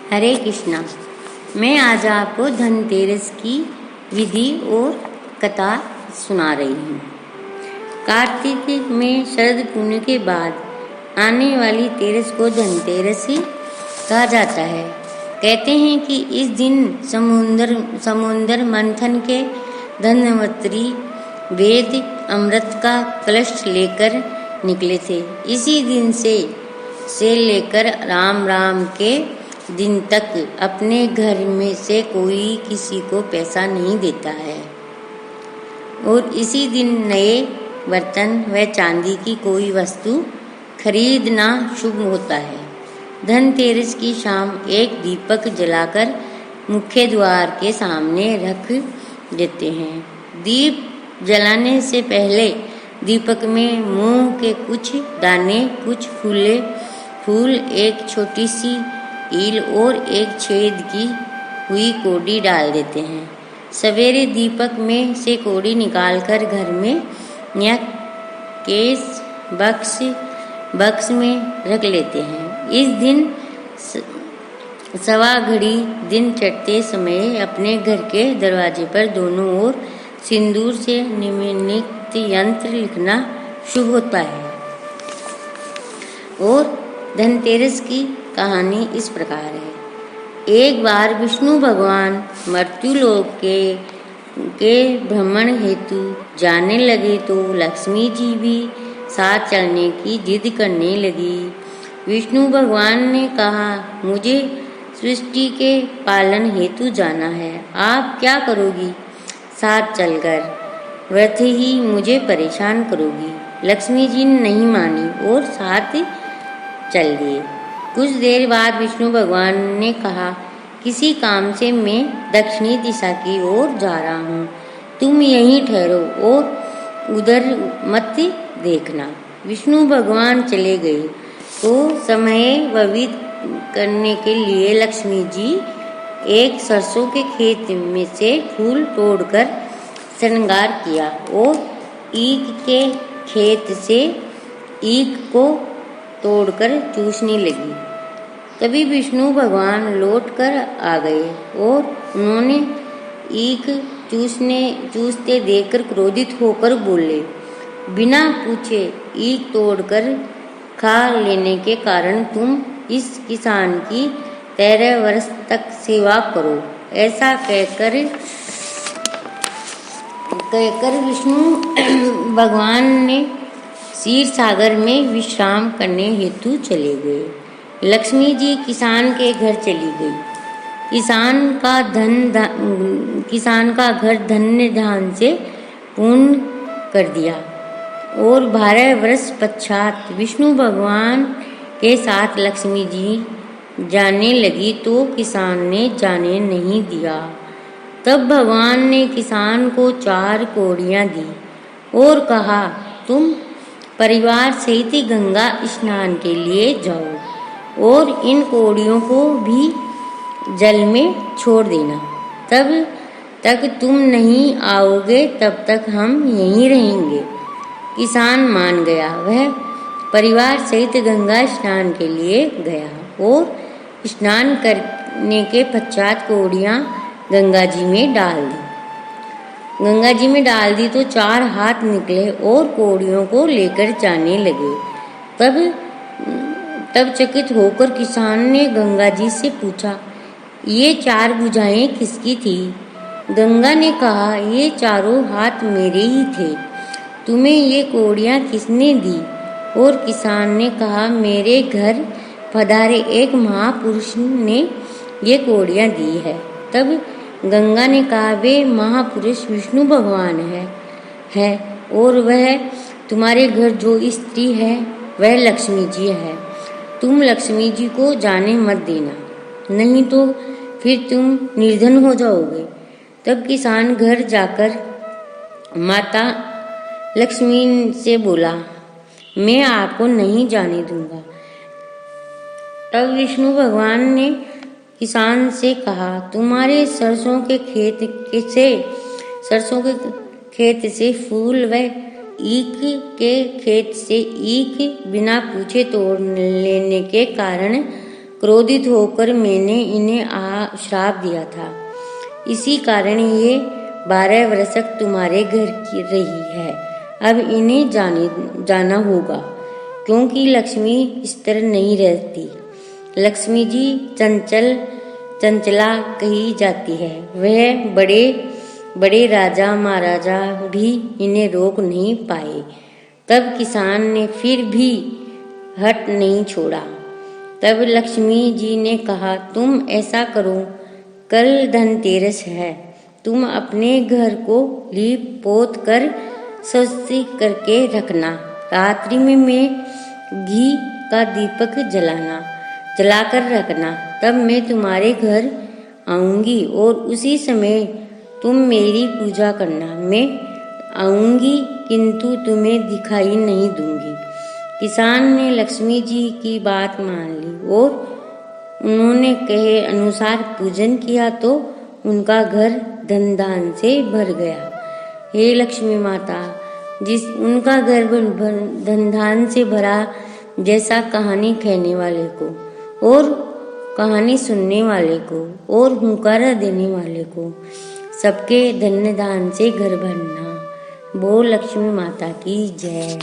हरे कृष्णा। मैं आज आपको धनतेरस की विधि और कथा सुना रही हूँ। कार्तिक में शरद पूर्णिमा के बाद आने वाली तेरस को धनतेरस कहा जाता है। कहते हैं कि इस दिन समुद्र मंथन के धन्वंतरी वेद अमृत का कलश लेकर निकले थे। इसी दिन से लेकर राम के दिन तक अपने घर में से कोई किसी को पैसा नहीं देता है और इसी दिन नए बर्तन व चांदी की कोई वस्तु खरीदना शुभ होता है। धनतेरस की शाम एक दीपक जलाकर मुख्य द्वार के सामने रख देते हैं। दीप जलाने से पहले दीपक में मूंग के कुछ दाने, कुछ फूल, एक छोटी सी ईल और एक छेद की हुई कौड़ी डाल देते हैं। सवेरे दीपक में से कौड़ी निकालकर घर में या केस बक्स में रख लेते हैं। इस दिन सवा घड़ी दिन चढ़ते समय अपने घर के दरवाजे पर दोनों ओर सिंदूर से निमित्त यंत्र लिखना शुभ होता है। और धनतेरस की कहानी इस प्रकार है। एक बार विष्णु भगवान मर्त्युलोक के भ्रमण हेतु जाने लगे तो लक्ष्मी जी भी साथ चलने की जिद करने लगी। विष्णु भगवान ने कहा, मुझे सृष्टि के पालन हेतु जाना है, आप क्या करोगी? साथ चलकर व्यर्थ ही मुझे परेशान करोगी। लक्ष्मी जी ने नहीं मानी और साथ चल दिए। कुछ देर बाद विष्णु भगवान ने कहा, किसी काम से मैं दक्षिणी दिशा की ओर जा रहा हूँ, तुम यहीं ठहरो और उधर मत देखना। विष्णु भगवान चले गए तो समय व्यतीत करने के लिए लक्ष्मी जी एक सरसों के खेत में से फूल तोड़कर श्रृंगार किया और ईख के खेत से ईख को तोड़कर चूसने लगी। तभी विष्णु भगवान लौटकर आ गए और उन्होंने ईख चूसते देखकर क्रोधित होकर बोले, बिना पूछे ईख तोड़कर खा लेने के कारण तुम इस किसान की 13 वर्ष तक सेवा करो। ऐसा कहकर विष्णु भगवान ने क्षीर सागर में विश्राम करने हेतु चले गए। लक्ष्मी जी किसान के घर चली गई। किसान का घर धन्य धान से पूर्ण कर दिया और 12 वर्ष पश्चात विष्णु भगवान के साथ लक्ष्मी जी जाने लगी तो किसान ने जाने नहीं दिया। तब भगवान ने किसान को 4 कौड़ियाँ दी और कहा, तुम परिवार सहित गंगा स्नान के लिए जाओ और इन कौड़ियों को भी जल में छोड़ देना। तब तक तुम नहीं आओगे तब तक हम यहीं रहेंगे। किसान मान गया। वह परिवार सहित गंगा स्नान के लिए गया और स्नान करने के पश्चात कौड़ियाँ गंगा जी में डाल दी तो 4 हाथ निकले और कौड़ियों को लेकर जाने लगे। तब चकित होकर किसान ने गंगा जी से पूछा, ये 4 भुजाएं किसकी थी? गंगा ने कहा, ये चारों हाथ मेरे ही थे। तुम्हें ये कौड़ियाँ किसने दी? और किसान ने कहा, मेरे घर पधारे एक महापुरुष ने ये कौड़ियाँ दी है। तब गंगा ने कहा, वे महापुरुष विष्णु भगवान है और वह तुम्हारे घर जो स्त्री है वह लक्ष्मी जी है। तुम लक्ष्मी जी को जाने मत देना, नहीं तो फिर तुम निर्धन हो जाओगे। तब किसान घर जाकर माता लक्ष्मी से बोला, मैं आपको नहीं जाने दूंगा। तब विष्णु भगवान ने किसान से कहा, तुम्हारे सरसों के खेत से फूल व ईख के खेत से ईख बिना पूछे तोड़ लेने के कारण क्रोधित होकर मैंने इन्हें श्राप दिया था। इसी कारण ये 12 वर्ष तक तुम्हारे घर की रही है। अब इन्हें जाना होगा, क्योंकि लक्ष्मी स्थिर नहीं रहती। लक्ष्मी जी चंचला कही जाती है। वह बड़े बड़े राजा महाराजा भी इन्हें रोक नहीं पाए। तब किसान ने फिर भी हट नहीं छोड़ा। तब लक्ष्मी जी ने कहा, तुम ऐसा करो, कल धनतेरस है, तुम अपने घर को लीप पोत कर स्वस्ति करके रखना। रात्रि में मैं घी का दीपक जलाकर रखना। तब मैं तुम्हारे घर आऊंगी और उसी समय तुम मेरी पूजा करना। मैं आऊंगी किंतु तुम्हें दिखाई नहीं दूंगी। किसान ने लक्ष्मी जी की बात मान ली और उन्होंने कहे अनुसार पूजन किया तो उनका घर धन धान से भर गया। हे लक्ष्मी माता, जिस उनका घर धन धान से भरा, जैसा कहानी कहने वाले को और कहानी सुनने वाले को और हुंकारा देने वाले को सबके धन्य दान से घर भरना। बोल लक्ष्मी माता की जय।